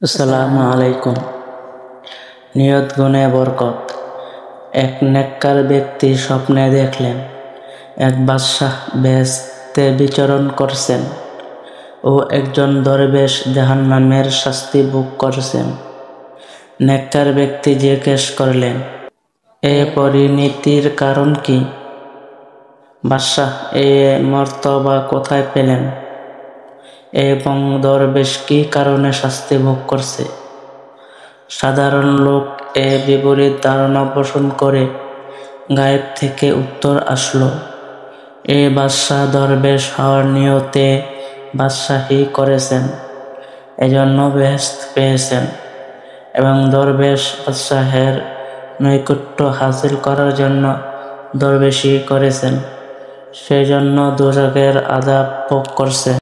আসসালামু আলাইকুম। নিয়ত গুণে বরকত। এক নেককার ব্যক্তি স্বপ্নে দেখলেন এক বাদশাহ বেহেশতে বিচরণ করছেন ও একজন দরবেশ জাহান্নামের শাস্তি ভোগ করছেন। নেককার ব্যক্তি জিজ্ঞেস করলেন, এ পরিণতির কারণ কি? বাদশাহ এ মর্তবা কোথায় পেলেন এবং দরবেশ কি কারণে শাস্তি ভোগ করছে? সাধারণ লোক এ বিপরীত ধারণা পোষণ করে গায়েব থেকে উত্তর আসলো, এ বাদশাহ দরবেশ হওয়ার নিয়তে বাদশাহী করেছেন, এজন্য বেহেশত পেয়েছেন, এবং দরবেশ বাদশাহের নৈকট্য হাসিল করার জন্য দরবেশী করেছেন, সেই জন্য দোজখের আযাব ভোগ করছে।